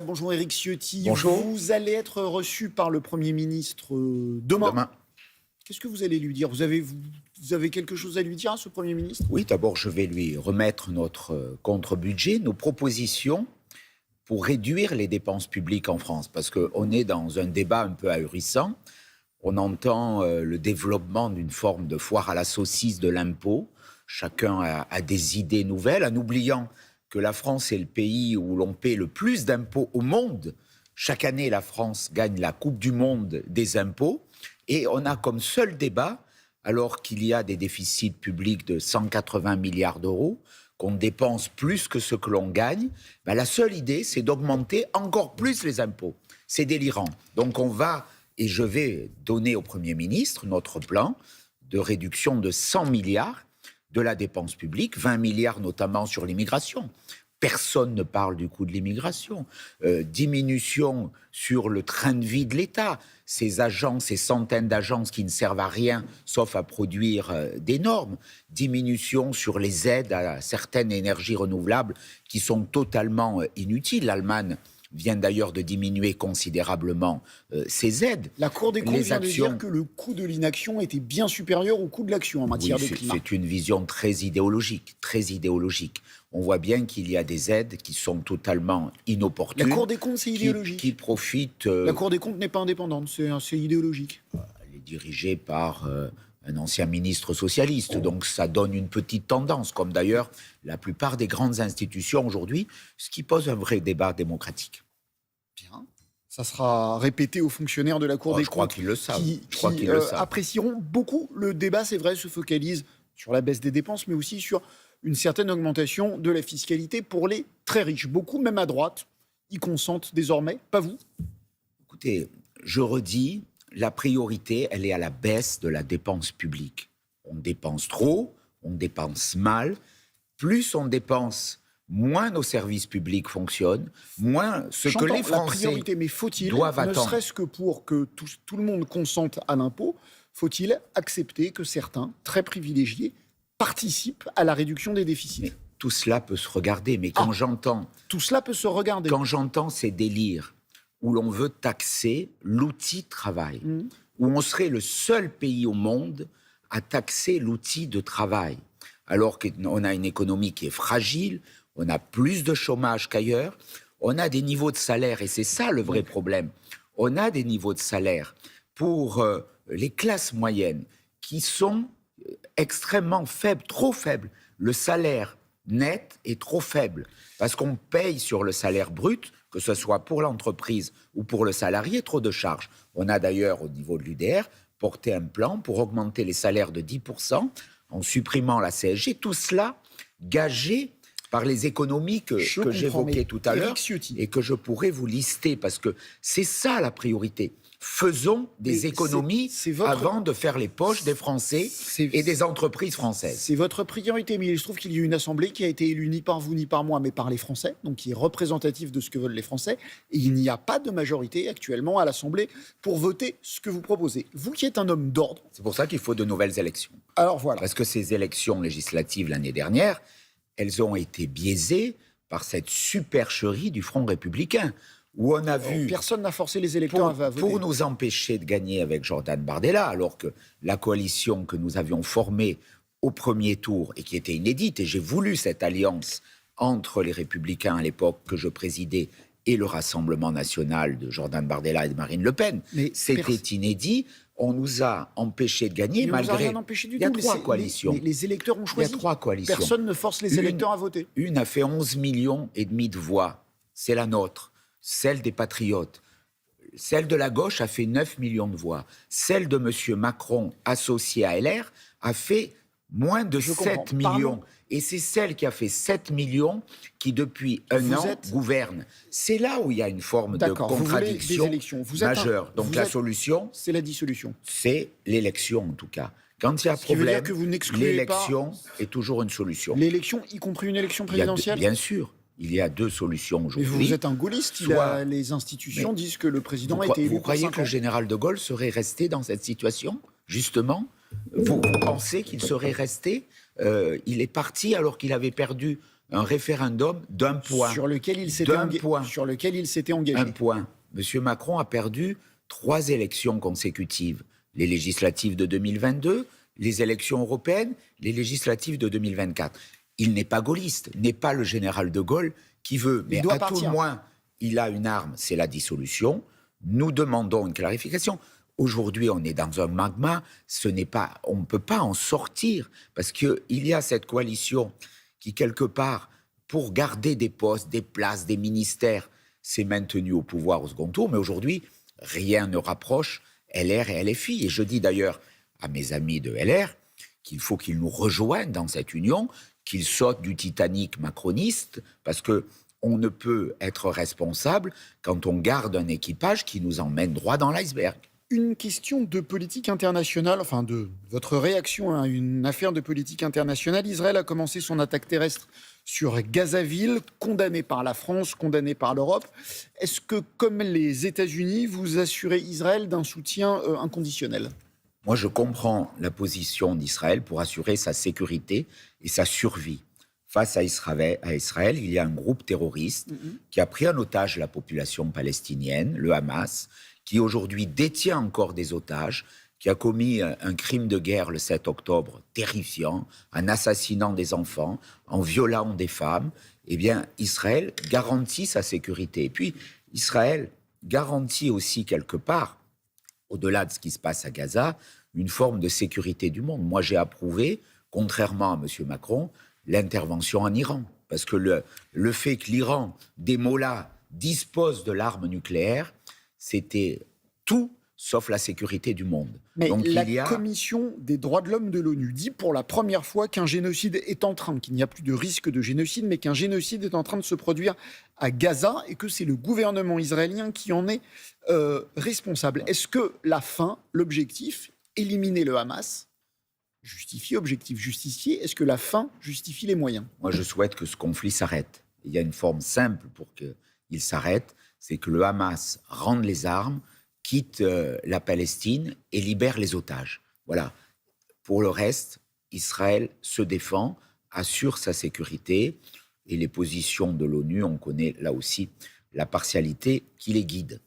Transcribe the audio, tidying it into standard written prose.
Bonjour Éric Ciotti. Bonjour. Vous allez être reçu par le Premier ministre demain. Qu'est-ce que vous allez lui dire vous avez quelque chose à lui dire à ce Premier ministre? Oui, d'abord, je vais lui remettre notre contre-budget, nos propositions pour réduire les dépenses publiques en France. Parce qu'on est dans un débat un peu ahurissant. On entend le développement d'une forme de foire à la saucisse de l'impôt. Chacun a des idées nouvelles, en oubliant que la France est le pays où l'on paie le plus d'impôts au monde. Chaque année, la France gagne la Coupe du monde des impôts. Et on a comme seul débat, alors qu'il y a des déficits publics de 180 milliards d'euros, qu'on dépense plus que ce que l'on gagne, la seule idée, c'est d'augmenter encore plus les impôts. C'est délirant. Donc on va, et je vais donner au Premier ministre notre plan de réduction de 100 milliards de la dépense publique, 20 milliards notamment sur l'immigration. Personne ne parle du coût de l'immigration. Diminution sur le train de vie de l'État. Ces agences, ces centaines d'agences qui ne servent à rien, sauf à produire des normes. Diminution sur les aides à certaines énergies renouvelables qui sont totalement inutiles. L'Allemagne vient d'ailleurs de diminuer considérablement ses aides. La Cour des comptes vient de dire que le coût de l'inaction était bien supérieur au coût de l'action en matière de climat. C'est une vision très idéologique, très idéologique. On voit bien qu'il y a des aides qui sont totalement inopportunes. La Cour des comptes, c'est idéologique. Qui profitent... La Cour des comptes n'est pas indépendante, c'est idéologique. Elle est dirigée par un ancien ministre socialiste, donc ça donne une petite tendance, comme d'ailleurs la plupart des grandes institutions aujourd'hui, ce qui pose un vrai débat démocratique. Bien. Ça sera répété aux fonctionnaires de la Cour des comptes. Je crois qu'ils le savent. Qui apprécieront beaucoup. Le débat, c'est vrai, se focalise sur la baisse des dépenses, mais aussi sur une certaine augmentation de la fiscalité pour les très riches. Beaucoup, même à droite, y consentent désormais. Pas vous? Écoutez, je redis, la priorité, elle est à la baisse de la dépense publique. On dépense trop, on dépense mal. Plus on dépense, moins nos services publics fonctionnent, moins ce que les Français la priorité, mais faut-il, doivent attendre. Ne serait-ce que pour que tout le monde consente à l'impôt, faut-il accepter que certains, très privilégiés, participent à la réduction des déficits? Mais tout cela peut se regarder, mais quand j'entends... Tout cela peut se regarder. Quand j'entends ces délires où l'on veut taxer l'outil de travail, où on serait le seul pays au monde à taxer l'outil de travail, alors qu'on a une économie qui est fragile, on a plus de chômage qu'ailleurs, on a des niveaux de salaire, et c'est ça le vrai problème, on a des niveaux de salaire pour les classes moyennes qui sont extrêmement faibles, trop faibles. Le salaire net est trop faible, parce qu'on paye sur le salaire brut, que ce soit pour l'entreprise ou pour le salarié, trop de charges. On a d'ailleurs, au niveau de l'UDR, porté un plan pour augmenter les salaires de 10% en supprimant la CSG. Tout cela gagé par les économies que j'évoquais tout à l'heure et que je pourrais vous lister, parce que c'est ça la priorité. Faisons des économies avant de faire les poches des Français et des entreprises françaises. C'est votre priorité, mais il se trouve qu'il y a une assemblée qui a été élue ni par vous ni par moi, mais par les Français, donc qui est représentative de ce que veulent les Français. Et il n'y a pas de majorité actuellement à l'Assemblée pour voter ce que vous proposez. Vous qui êtes un homme d'ordre... C'est pour ça qu'il faut de nouvelles élections. Alors voilà. Parce que ces élections législatives l'année dernière, elles ont été biaisées par cette supercherie du Front républicain. Où on a vu... Personne n'a forcé les électeurs à voter. Pour nous empêcher de gagner avec Jordan Bardella, alors que la coalition que nous avions formée au premier tour, et qui était inédite, et j'ai voulu cette alliance entre les Républicains à l'époque que je présidais et le Rassemblement national de Jordan Bardella et de Marine Le Pen, c'était inédit. On nous a empêchés de gagner, mais malgré... On nous a rien empêché du Il y a tout. trois coalitions. Les électeurs ont choisi. Il y a trois coalitions. Personne ne force les électeurs à voter. Une a fait 11,5 millions de voix. C'est la nôtre. Celle des Patriotes. Celle de la gauche a fait 9 millions de voix. Celle de M. Macron, associée à LR, a fait moins de 7 millions. Et c'est celle qui a fait 7 millions qui, depuis un an, gouverne. C'est là où il y a une forme de contradiction majeure. Donc la solution... C'est la dissolution. C'est l'élection, en tout cas. Quand il y a problème, l'élection est toujours une solution. L'élection, y compris une élection présidentielle ? Bien sûr. Il y a deux solutions aujourd'hui. Mais vous êtes un gaulliste, les institutions disent que le président a été élu. Vous croyez que le général de Gaulle serait resté dans cette situation, justement ? Vous pensez qu'il serait resté ? Il est parti alors qu'il avait perdu un référendum d'un point. Sur lequel il s'était Sur lequel il s'était engagé. Un point. M. Macron a perdu 3 élections consécutives. Les législatives de 2022, les élections européennes, les législatives de 2024. Il n'est pas gaulliste, n'est pas le général de Gaulle qui veut. Mais à tout le moins, il a une arme, c'est la dissolution. Nous demandons une clarification. Aujourd'hui, on est dans un magma. On ne peut pas en sortir parce qu'il y a cette coalition qui, quelque part, pour garder des postes, des places, des ministères, s'est maintenue au pouvoir au second tour. Mais aujourd'hui, rien ne rapproche LR et LFI. Et je dis d'ailleurs à mes amis de LR qu'il faut qu'ils nous rejoignent dans cette union, qu'ils sautent du Titanic macroniste, parce qu'on ne peut être responsable quand on garde un équipage qui nous emmène droit dans l'iceberg. Une question de politique internationale, enfin de votre réaction à une affaire de politique internationale. Israël a commencé son attaque terrestre sur Gazaville, condamnée par la France, condamnée par l'Europe. Est-ce que, comme les États-Unis, vous assurez Israël d'un soutien inconditionnel ? Moi, je comprends la position d'Israël pour assurer sa sécurité et sa survie. Face à Israël, il y a un groupe terroriste qui a pris en otage la population palestinienne, le Hamas, qui aujourd'hui détient encore des otages, qui a commis un crime de guerre le 7 octobre terrifiant, en assassinant des enfants, en violant des femmes. Eh bien, Israël garantit sa sécurité. Et puis, Israël garantit aussi quelque part, au-delà de ce qui se passe à Gaza, une forme de sécurité du monde. Moi, j'ai approuvé, contrairement à M. Macron, l'intervention en Iran. Parce que le fait que l'Iran, des mollahs, dispose de l'arme nucléaire, c'était tout sauf la sécurité du monde. Mais donc, la Commission des droits de l'homme de l'ONU dit pour la première fois qu'un génocide est en train, qu'il n'y a plus de risque de génocide, mais qu'un génocide est en train de se produire à Gaza et que c'est le gouvernement israélien qui en est responsable. Est-ce que la fin, l'objectif, éliminer le Hamas, objectif justifié, est-ce que la fin justifie les moyens ? Moi, je souhaite que ce conflit s'arrête. Il y a une forme simple pour qu'il s'arrête, c'est que le Hamas rende les armes, quitte la Palestine et libère les otages. Voilà. Pour le reste, Israël se défend, assure sa sécurité et les positions de l'ONU, on connaît là aussi la partialité qui les guide.